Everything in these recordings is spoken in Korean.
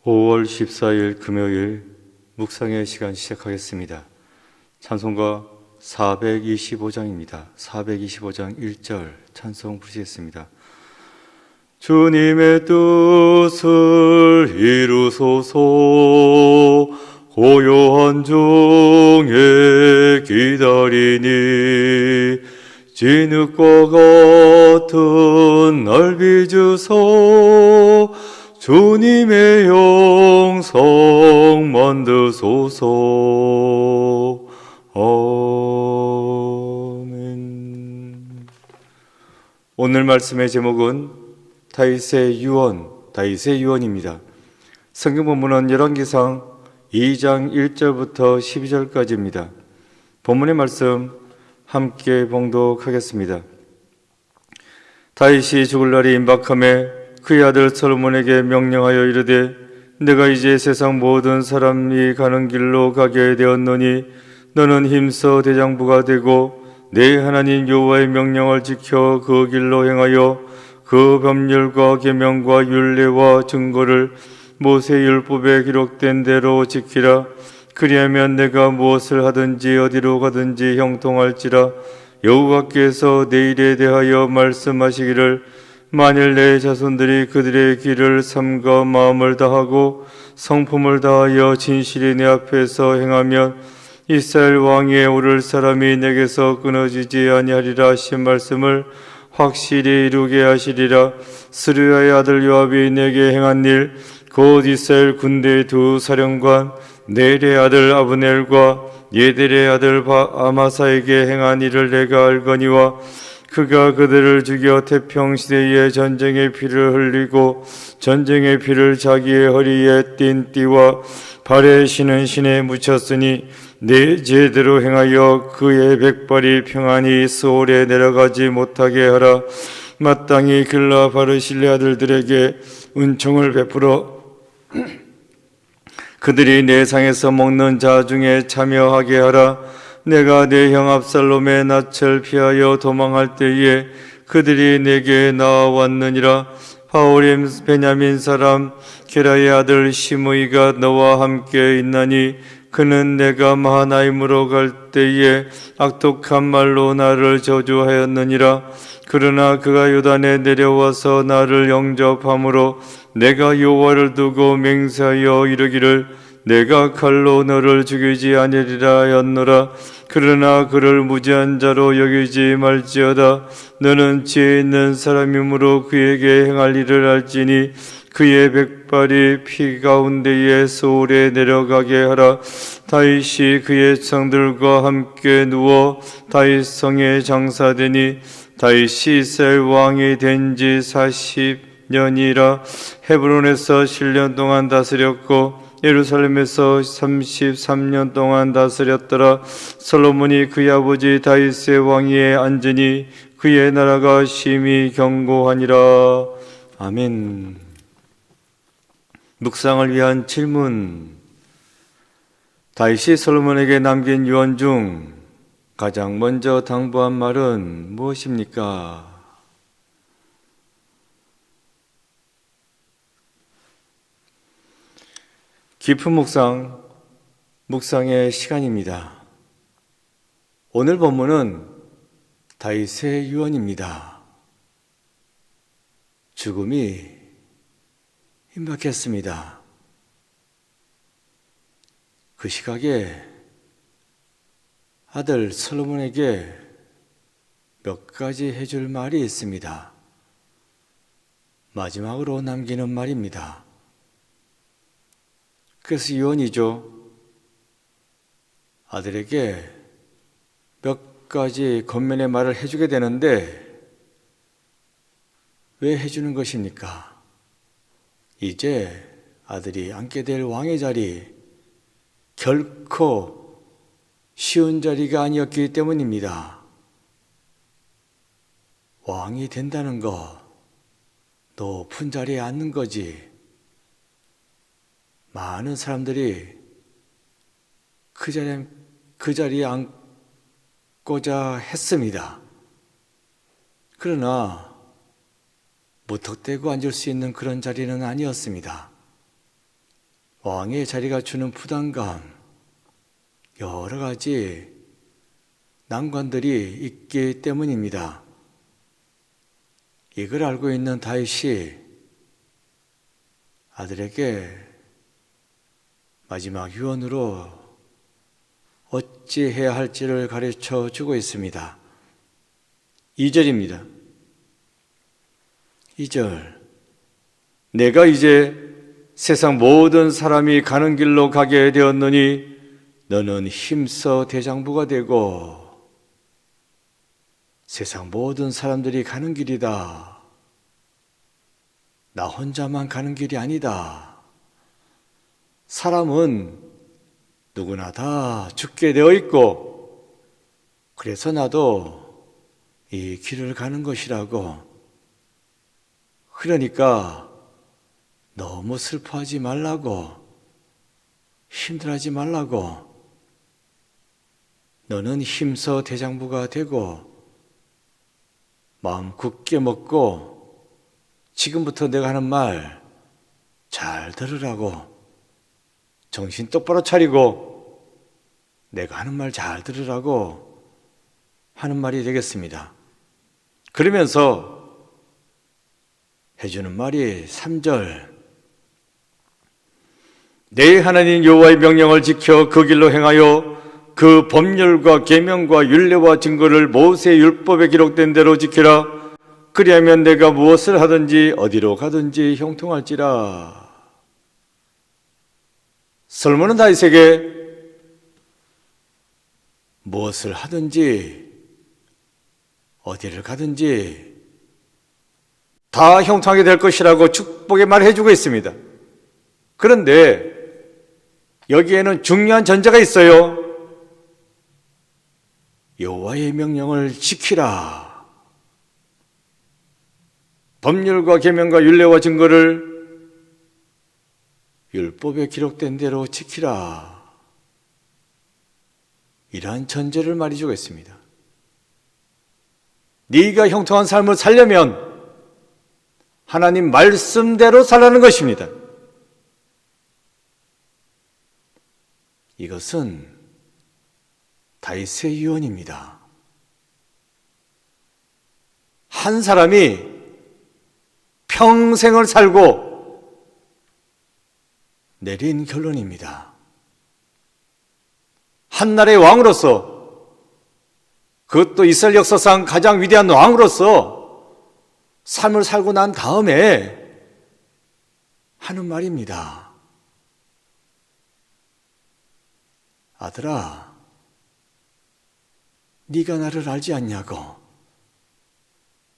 5월 14일 금요일 묵상의 시간 시작하겠습니다. 찬송가 425장입니다. 425장 1절 찬송 부르시겠습니다. 주님의 뜻을 이루소서. 고요한 중에 기다리니 진흙과 같은 날 빚으소. 주님의 영성 만드소서. 아멘. 오늘 말씀의 제목은 다윗의 유언입니다. 성경 본문은 열왕기상 2장 1절부터 12절까지입니다. 본문의 말씀 함께 봉독하겠습니다. 다윗이 죽을 날이 임박함에 그의 아들 솔로몬에게 명령하여 이르되, 내가 이제 세상 모든 사람이 가는 길로 가게 되었노니 너는 힘써 대장부가 되고 내 하나님 여호와의 명령을 지켜 그 길로 행하여 그 법률과 계명과 율례와 증거를 모세율법에 기록된 대로 지키라. 그리하면 내가 무엇을 하든지 어디로 가든지 형통할지라. 여호와께서 내 일에 대하여 말씀하시기를, 만일 내 자손들이 그들의 길을 삼가 마음을 다하고 성품을 다하여 진실이 내 앞에서 행하면 이스라엘 왕위에 오를 사람이 내게서 끊어지지 아니하리라 하신 말씀을 확실히 이루게 하시리라. 스르야의 아들 요압이 내게 행한 일, 곧 이스라엘 군대의 두 사령관 넬의 아들 아브넬과 예델의 아들 아마사에게 행한 일을 내가 알거니와, 그가 그들을 죽여 태평시대에 전쟁의 피를 흘리고 전쟁의 피를 자기의 허리에 띤 띠와 발에 신은 신에 묻혔으니 내 제대로 행하여 그의 백발이 평안히 스올에 내려가지 못하게 하라. 마땅히 글라 바르실레 아들들에게 은총을 베풀어 그들이 내 상에서 먹는 자 중에 참여하게 하라. 내가 내 형 압살롬의 낯을 피하여 도망할 때에 그들이 내게 나왔느니라. 바오림 베냐민 사람 게라의 아들 시므이가 너와 함께 있나니 그는 내가 마하나임으로 갈 때에 악독한 말로 나를 저주하였느니라. 그러나 그가 요단에 내려와서 나를 영접함으로 내가 여호와를 두고 맹세하여 이르기를, 내가 칼로 너를 죽이지 아니리라 하였노라. 그러나 그를 무지한 자로 여기지 말지어다. 너는 지혜 있는 사람이므로 그에게 행할 일을 알지니 그의 백발이 피 가운데에 소울에 내려가게 하라. 다윗이 그의 성들과 함께 누워 다윗 성에 장사되니 다윗이 이스라엘 왕이 된 지 40년이라. 헤브론에서 7년 동안 다스렸고 예루살렘에서 33년 동안 다스렸더라. 솔로몬이 그의 아버지 다윗의 왕위에 앉으니 그의 나라가 심히 견고하니라. 아멘. 묵상을 위한 질문. 다윗이 솔로몬에게 남긴 유언 중 가장 먼저 당부한 말은 무엇입니까? 깊은 묵상의 시간입니다. 오늘 본문은 다윗의 유언입니다. 죽음이 임박했습니다. 그 시각에 아들 솔로몬에게 몇 가지 해줄 말이 있습니다. 마지막으로 남기는 말입니다. 그래서 유언이죠. 아들에게 몇 가지 겉면의 말을 해주게 되는데 왜 해주는 것입니까? 이제 아들이 앉게 될 왕의 자리, 결코 쉬운 자리가 아니었기 때문입니다. 왕이 된다는 거, 높은 자리에 앉는 거지. 많은 사람들이 그 자리에 앉고자 했습니다. 그러나 무턱대고 앉을 수 있는 그런 자리는 아니었습니다. 왕의 자리가 주는 부담감, 여러 가지 난관들이 있기 때문입니다. 이걸 알고 있는 다윗이 아들에게 마지막 유언으로 어찌해야 할지를 가르쳐 주고 있습니다. 2절입니다. 2절, 내가 이제 세상 모든 사람이 가는 길로 가게 되었노니 너는 힘써 대장부가 되고, 세상 모든 사람들이 가는 길이다. 나 혼자만 가는 길이 아니다. 사람은 누구나 다 죽게 되어 있고, 그래서 나도 이 길을 가는 것이라고. 그러니까 너무 슬퍼하지 말라고, 힘들어하지 말라고. 너는 힘써 대장부가 되고 마음 굳게 먹고 지금부터 내가 하는 말 잘 들으라고, 정신 똑바로 차리고 내가 하는 말 잘 들으라고 하는 말이 되겠습니다. 그러면서 해주는 말이 3절, 내 하나님 여호와의 명령을 지켜 그 길로 행하여 그 법률과 계명과 율례와 증거를 모세의 율법에 기록된 대로 지키라. 그리하면 내가 무엇을 하든지 어디로 가든지 형통할지라. 솔로몬은 다윗에게 무엇을 하든지 어디를 가든지 다 형통하게 될 것이라고 축복의 말을 해주고 있습니다. 그런데 여기에는 중요한 전제가 있어요. 여호와의 명령을 지키라. 법률과 계명과 율례와 증거를 율법에 기록된 대로 지키라. 이러한 전제를 말해주고 있습니다. 네가 형통한 삶을 살려면 하나님 말씀대로 살라는 것입니다. 이것은 다윗의 유언입니다. 한 사람이 평생을 살고 내린 결론입니다. 한 나라의 왕으로서, 그것도 이스라엘 역사상 가장 위대한 왕으로서 삶을 살고 난 다음에 하는 말입니다. 아들아, 네가 나를 알지 않냐고.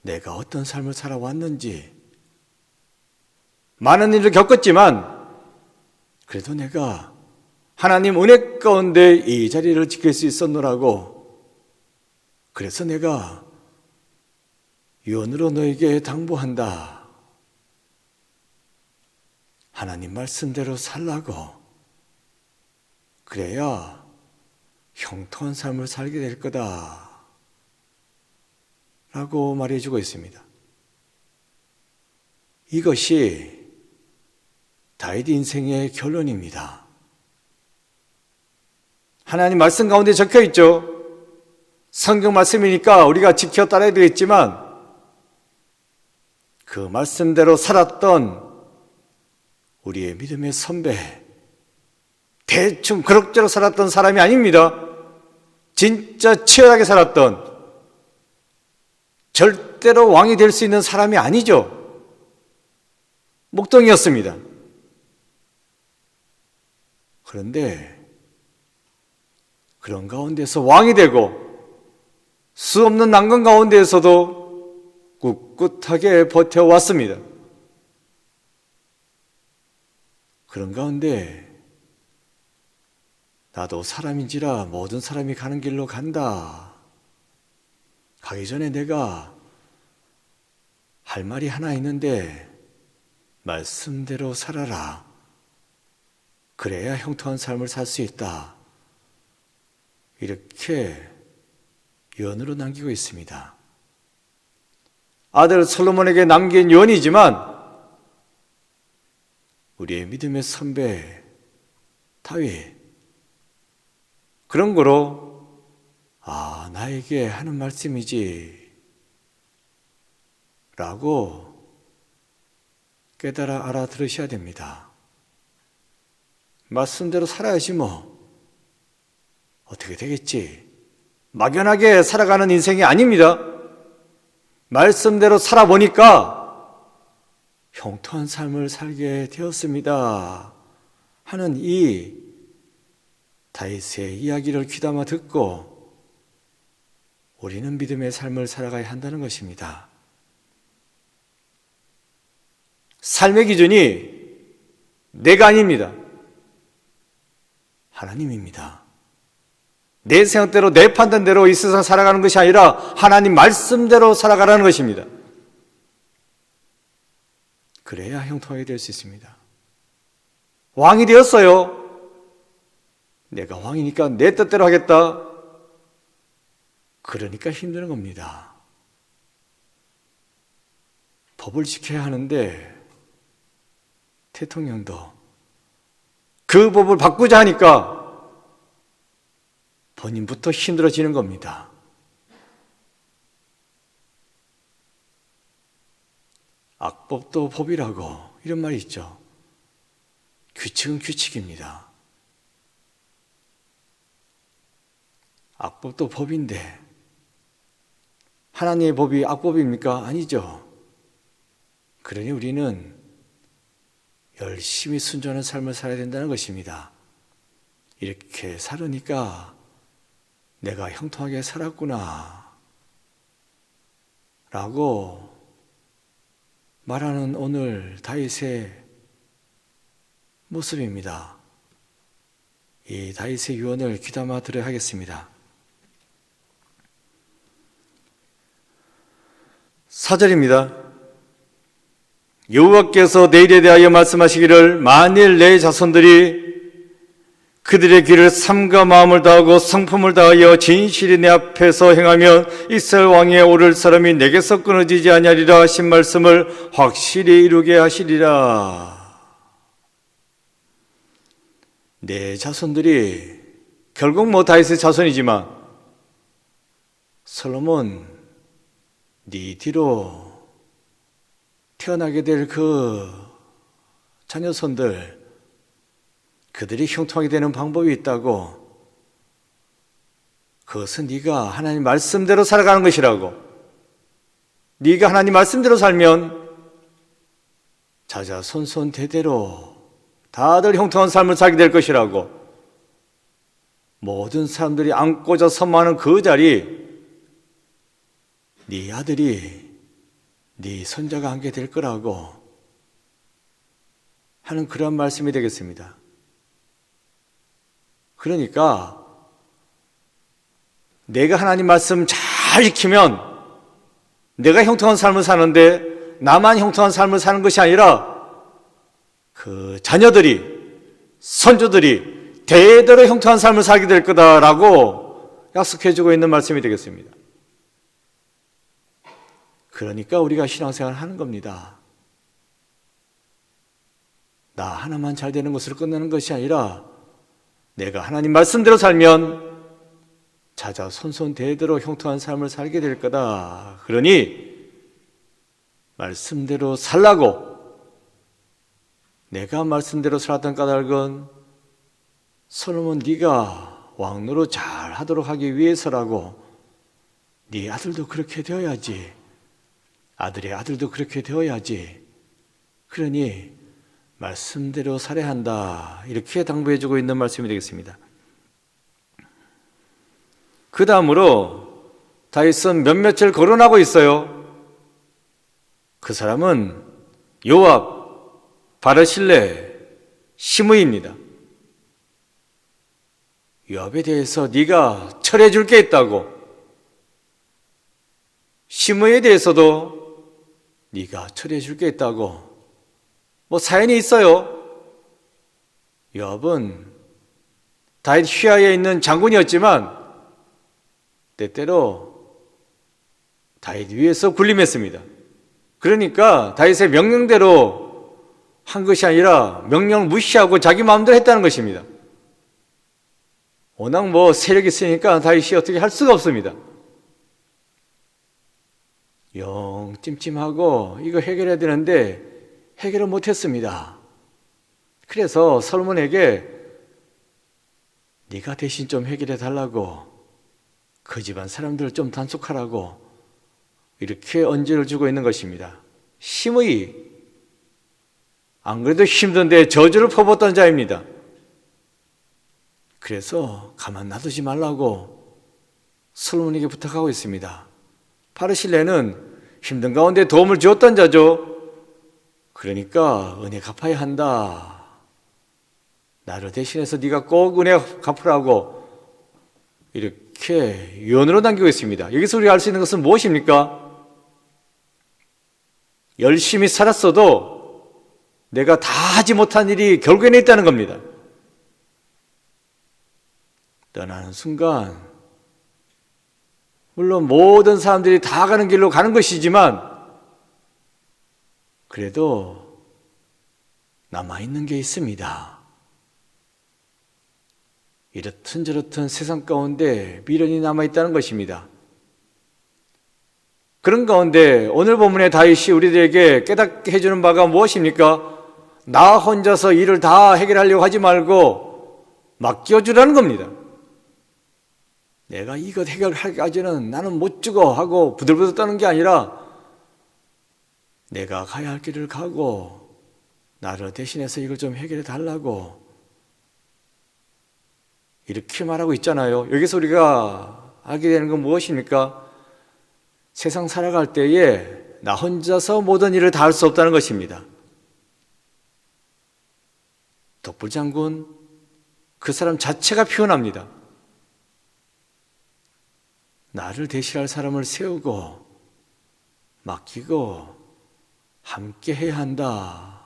내가 어떤 삶을 살아왔는지. 많은 일을 겪었지만 그래도 내가 하나님 은혜 가운데 이 자리를 지킬 수 있었노라고. 그래서 내가 유언으로 너에게 당부한다. 하나님 말씀대로 살라고. 그래야 형통한 삶을 살게 될 거다 라고 말해주고 있습니다. 이것이 다윗 인생의 결론입니다. 하나님 말씀 가운데 적혀 있죠. 성경 말씀이니까 우리가 지켜 따라야 되겠지만 그 말씀대로 살았던 우리의 믿음의 선배, 대충 그럭저럭 살았던 사람이 아닙니다. 진짜 치열하게 살았던, 절대로 왕이 될 수 있는 사람이 아니죠. 목동이었습니다. 그런데 그런 가운데서 왕이 되고 수 없는 난관 가운데에서도 꿋꿋하게 버텨왔습니다. 그런 가운데 나도 사람인지라 모든 사람이 가는 길로 간다. 가기 전에 내가 할 말이 하나 있는데 말씀대로 살아라. 그래야 형통한 삶을 살 수 있다. 이렇게 유언으로 남기고 있습니다. 아들 솔로몬에게 남긴 유언이지만 우리의 믿음의 선배 다윗, 그런 거로 나에게 하는 말씀이지 라고 깨달아 알아들으셔야 됩니다. 말씀대로 살아야지 뭐 어떻게 되겠지. 막연하게 살아가는 인생이 아닙니다. 말씀대로 살아보니까 형통한 삶을 살게 되었습니다 하는 이 다윗의 이야기를 귀담아 듣고 우리는 믿음의 삶을 살아가야 한다는 것입니다. 삶의 기준이 내가 아닙니다. 하나님입니다. 내 생각대로 내 판단대로 이 세상 살아가는 것이 아니라 하나님 말씀대로 살아가라는 것입니다. 그래야 형통하게 될 수 있습니다. 왕이 되었어요. 내가 왕이니까 내 뜻대로 하겠다. 그러니까 힘드는 겁니다. 법을 지켜야 하는데 대통령도 그 법을 바꾸자 하니까 본인부터 힘들어지는 겁니다. 악법도 법이라고 이런 말이 있죠. 규칙은 규칙입니다. 악법도 법인데 하나님의 법이 악법입니까? 아니죠. 그러니 우리는 열심히 순종하는 삶을 살아야 된다는 것입니다. 이렇게 살으니까 내가 형통하게 살았구나 라고 말하는 오늘 다윗의 모습입니다. 이 다윗의 유언을 귀담아 들어야 하겠습니다. 4절입니다. 여호와께서 내 일에 대하여 말씀하시기를 만일 내 자손들이 그들의 길을 삼가 마음을 다하고 성품을 다하여 진실이 내 앞에서 행하면 이스라엘 왕위에 오를 사람이 내게서 끊어지지 아니하리라 하신 말씀을 확실히 이루게 하시리라. 내 자손들이 결국 다윗의 자손이지만 솔로몬 네 뒤로 태어나게 될 그 자녀손들 그들이 형통하게 되는 방법이 있다고. 그것은 네가 하나님 말씀대로 살아가는 것이라고. 네가 하나님 말씀대로 살면 자자손손 대대로 다들 형통한 삶을 살게 될 것이라고. 모든 사람들이 앉고자 선망하는 그 자리 네 아들이 네 손자가 앉게 될 거라고 하는 그런 말씀이 되겠습니다. 그러니까 내가 하나님 말씀 잘 지키면 내가 형통한 삶을 사는데 나만 형통한 삶을 사는 것이 아니라 그 자녀들이 선조들이 대대로 형통한 삶을 살게 될 거다라고 약속해주고 있는 말씀이 되겠습니다. 그러니까 우리가 신앙생활을 하는 겁니다. 나 하나만 잘 되는 것으로 끝나는 것이 아니라 내가 하나님 말씀대로 살면 자자손손 대대로 형통한 삶을 살게 될 거다. 그러니 말씀대로 살라고. 내가 말씀대로 살았던 까닭은 솔로몬 네가 왕노릇 잘 하도록 하기 위해서라고. 네 아들도 그렇게 되어야지. 아들의 아들도 그렇게 되어야지. 그러니 말씀대로 살아야 한다. 이렇게 당부해주고 있는 말씀이 되겠습니다. 그 다음으로 다윗은 몇몇을 거론하고 있어요. 그 사람은 요압, 바르실레, 시므이입니다. 요압에 대해서 네가 철해 줄 게 있다고. 시므이에 대해서도 네가 철해 줄 게 있다고. 사연이 있어요. 요압은 다윗 휘하에 있는 장군이었지만 때때로 다윗 위에서 군림했습니다. 그러니까 다윗의 명령대로 한 것이 아니라 명령을 무시하고 자기 마음대로 했다는 것입니다. 워낙 세력이 있으니까 다윗이 어떻게 할 수가 없습니다. 영 찜찜하고 이거 해결해야 되는데 해결을 못했습니다. 그래서 솔몬에게 네가 대신 좀 해결해 달라고, 그 집안 사람들을 좀 단속하라고 이렇게 언지를 주고 있는 것입니다. 심의, 안 그래도 힘든데 저주를 퍼붓던 자입니다. 그래서 가만 놔두지 말라고 솔몬에게 부탁하고 있습니다. 바르실레는 힘든 가운데 도움을 주었던 자죠. 그러니까 은혜 갚아야 한다. 나를 대신해서 네가 꼭 은혜 갚으라고 이렇게 유언으로 남기고 있습니다. 여기서 우리가 알 수 있는 것은 무엇입니까? 열심히 살았어도 내가 다 하지 못한 일이 결국에는 있다는 겁니다. 떠나는 순간 물론 모든 사람들이 다 가는 길로 가는 것이지만 그래도 남아있는 게 있습니다. 이렇든 저렇든 세상 가운데 미련이 남아있다는 것입니다. 그런 가운데 오늘 본문의 다윗이 우리들에게 깨닫게 해주는 바가 무엇입니까? 나 혼자서 일을 다 해결하려고 하지 말고 맡겨주라는 겁니다. 내가 이것 해결하기까지는 나는 못 죽어 하고 부들부들 떠는 게 아니라 내가 가야 할 길을 가고 나를 대신해서 이걸 좀 해결해 달라고 이렇게 말하고 있잖아요. 여기서 우리가 알게 되는 건 무엇입니까? 세상 살아갈 때에 나 혼자서 모든 일을 다 할 수 없다는 것입니다. 덕불장군, 그 사람 자체가 표현합니다. 나를 대신할 사람을 세우고 맡기고 함께 해야 한다.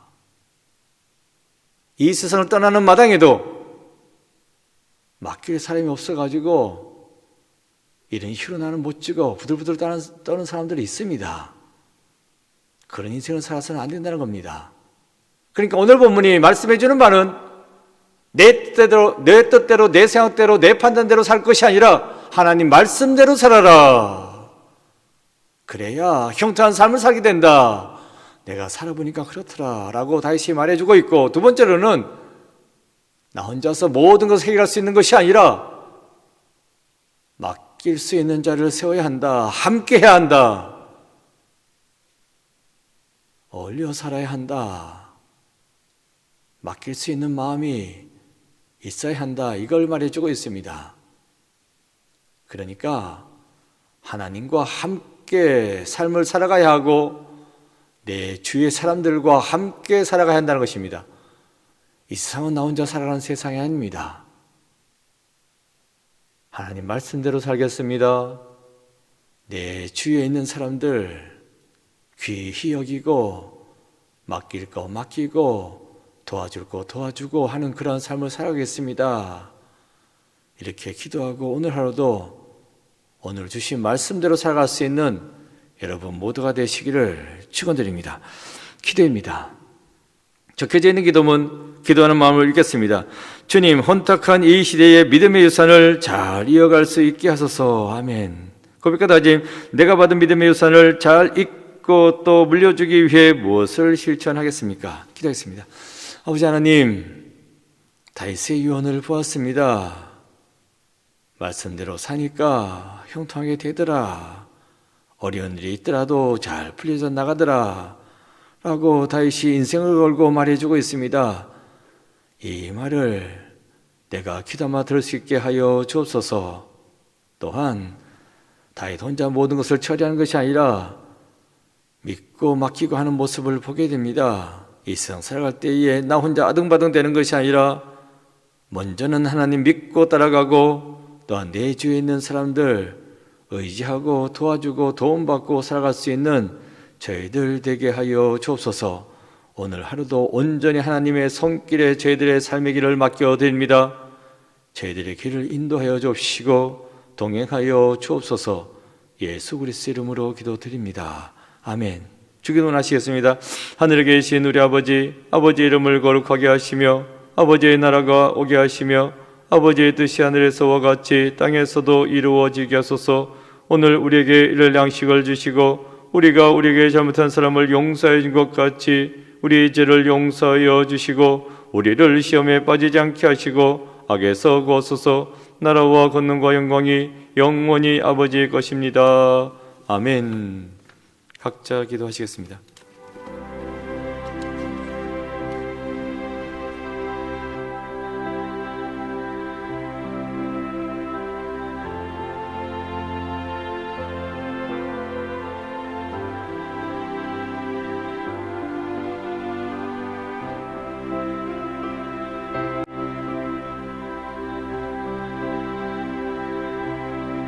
이 세상을 떠나는 마당에도 맡길 사람이 없어가지고 이런 식으로 나는 못 찍어 부들부들 떠는 사람들이 있습니다. 그런 인생을 살아서는 안 된다는 겁니다. 그러니까 오늘 본문이 말씀해 주는 바는 내 뜻대로 내 생각대로 내 판단대로 살 것이 아니라 하나님 말씀대로 살아라. 그래야 형통한 삶을 살게 된다. 내가 살아보니까 그렇더라 라고 다윗이 말해주고 있고, 두 번째로는 나 혼자서 모든 것을 해결할 수 있는 것이 아니라 맡길 수 있는 자를 세워야 한다. 함께 해야 한다. 어울려 살아야 한다. 맡길 수 있는 마음이 있어야 한다. 이걸 말해주고 있습니다. 그러니까 하나님과 함께 삶을 살아가야 하고 내 주위의 사람들과 함께 살아가야 한다는 것입니다. 이 세상은 나 혼자 살아가는 세상이 아닙니다. 하나님 말씀대로 살겠습니다. 내 주위에 있는 사람들 귀히 여기고 맡길 거 맡기고 도와줄 거 도와주고 하는 그런 삶을 살아가겠습니다. 이렇게 기도하고 오늘 하루도 오늘 주신 말씀대로 살아갈 수 있는 여러분 모두가 되시기를 축원드립니다. 기도입니다. 적혀져 있는 기도문, 기도하는 마음을 읽겠습니다. 주님, 혼탁한 이 시대의 믿음의 유산을 잘 이어갈 수 있게 하소서. 아멘. 고백과 다짐, 내가 받은 믿음의 유산을 잘 잊고 또 물려주기 위해 무엇을 실천하겠습니까? 기도하겠습니다. 아버지 하나님, 다윗의 유언을 보았습니다. 말씀대로 사니까 형통하게 되더라. 어려운 일이 있더라도 잘 풀려져 나가더라. 라고 다윗이 인생을 걸고 말해주고 있습니다. 이 말을 내가 귀담아 들을 수 있게 하여 주옵소서. 또한 다윗 혼자 모든 것을 처리하는 것이 아니라 믿고 맡기고 하는 모습을 보게 됩니다. 이 세상 살아갈 때에 나 혼자 아등바등 되는 것이 아니라 먼저는 하나님 믿고 따라가고 또한 내 주위에 있는 사람들 의지하고 도와주고 도움받고 살아갈 수 있는 저희들 되게 하여 주옵소서. 오늘 하루도 온전히 하나님의 손길에 저희들의 삶의 길을 맡겨드립니다. 저희들의 길을 인도하여 주옵시고 동행하여 주옵소서. 예수 그리스도 이름으로 기도드립니다. 아멘. 주기도 하시겠습니다. 하늘에 계신 우리 아버지, 아버지의 이름을 거룩하게 하시며 아버지의 나라가 오게 하시며 아버지의 뜻이 하늘에서와 같이 땅에서도 이루어지게 하소서. 오늘 우리에게 이를 양식을 주시고 우리가 우리에게 잘못한 사람을 용서해 준 것 같이 우리의 죄를 용서하여 주시고 우리를 시험에 빠지지 않게 하시고 악에서 구하소서. 나라와 권능과 영광이 영원히 아버지의 것입니다. 아멘. 각자 기도하시겠습니다.